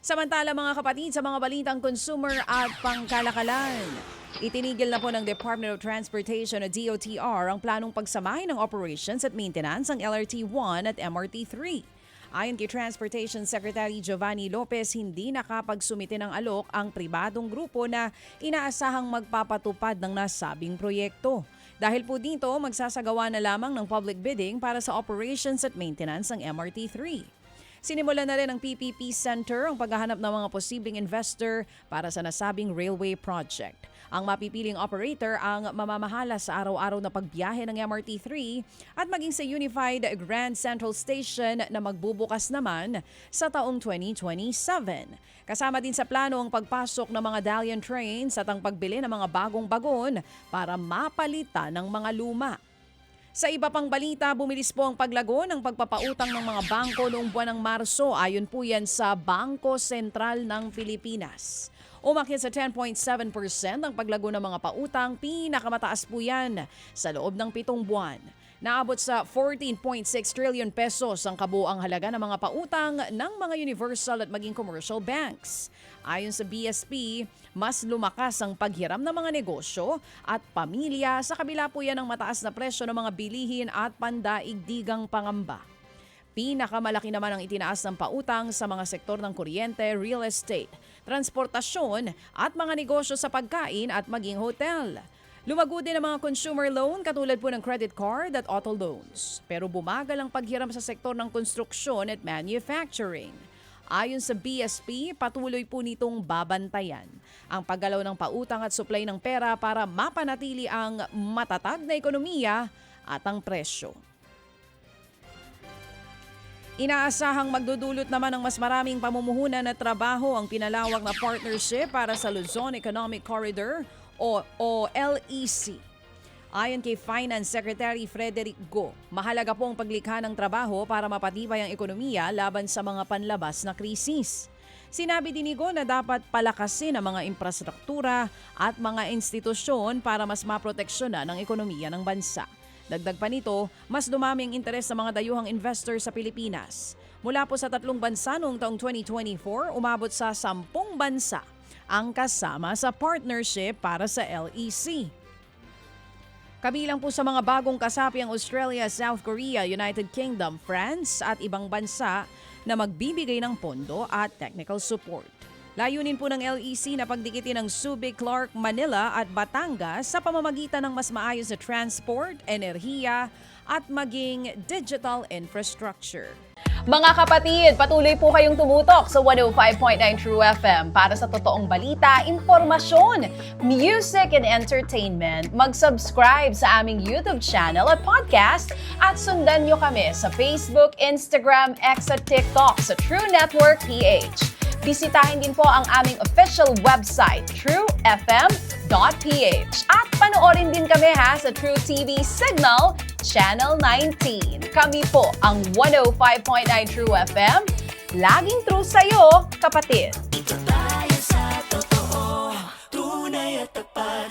Samantala mga kapatid, sa mga balitang consumer at pangkalakalan, itinigil na po ng Department of Transportation o DOTR ang planong pagsamahin ng operations at maintenance ng LRT-1 at MRT-3. Ayon kay Transportation Secretary Giovanni Lopez, hindi nakapagsumite ng alok ang pribadong grupo na inaasahang magpapatupad ng nasabing proyekto. Dahil po dito, magsasagawa na lamang ng public bidding para sa operations at maintenance ng MRT-3. Sinimulan na rin ng PPP Center ang paghahanap ng mga posibleng investor para sa nasabing railway project. Ang mapipiling operator ang mamamahala sa araw-araw na pagbiyahe ng MRT-3 at maging sa Unified Grand Central Station na magbubukas naman sa taong 2027. Kasama din sa plano ang pagpasok ng mga Dalian trains at ang pagbili ng mga bagong bagon para mapalitan ng mga luma. Sa iba pang balita, bumilis po ang paglago ng pagpapautang ng mga bangko noong buwan ng Marso. Ayon po yan sa Bangko Sentral ng Pilipinas. Umakyat sa 10.7% ang paglago ng mga pautang, pinakamataas po yan sa loob ng 7 buwan. Naabot sa 14.6 trillion pesos ang kabuuang halaga ng mga pautang ng mga universal at maging commercial banks. Ayon sa BSP, mas lumakas ang paghiram ng mga negosyo at pamilya sa kabila po yan ng mataas na presyo ng mga bilihin at pandaigdigang pangamba. Pinakamalaki naman ang itinaas ng pautang sa mga sektor ng kuryente, real estate, transportasyon at mga negosyo sa pagkain at maging hotel. Lumago din ang mga consumer loan katulad po ng credit card at auto loans. Pero bumagal ang paghiram sa sektor ng konstruksyon at manufacturing. Ayon sa BSP, patuloy po nitong babantayan ang paggalaw ng pautang at supply ng pera para mapanatili ang matatag na ekonomiya at ang presyo. Inaasahang magdudulot naman ng mas maraming pamumuhunan at trabaho ang pinalawak na partnership para sa Luzon Economic Corridor o LEC. Ayon kay Finance Secretary Frederick Go, mahalaga po ang paglikha ng trabaho para mapatibay ang ekonomiya laban sa mga panlabas na krisis. Sinabi din ni Go na dapat palakasin ang mga infrastruktura at mga institusyon para mas maproteksyonan ang ekonomiya ng bansa. Dagdag pa nito, mas dumami ang interes sa mga dayuhang investor sa Pilipinas. Mula po sa 3 bansa noong taong 2024, umabot sa 10 bansa ang kasama sa partnership para sa LEC. Kabilang po sa mga bagong kasapi ang Australia, South Korea, United Kingdom, France at ibang bansa na magbibigay ng pondo at technical support. Layunin po ng LEC na pagdikitin ng Subic, Clark, Manila at Batangas sa pamamagitan ng mas maayos na transport, enerhiya at maging digital infrastructure. Mga kapatid, patuloy po kayong tumutok sa 105.9 True FM para sa totoong balita, impormasyon, music and entertainment. Mag-subscribe sa aming YouTube channel at podcast at sundan nyo kami sa Facebook, Instagram, X at TikTok sa True Network PH. Bisitahin din po ang aming official website, truefm.ph. At panoorin din kami sa True TV Signal, Channel 19. Kami po ang 105.9 True FM. Laging true sa'yo, kapatid.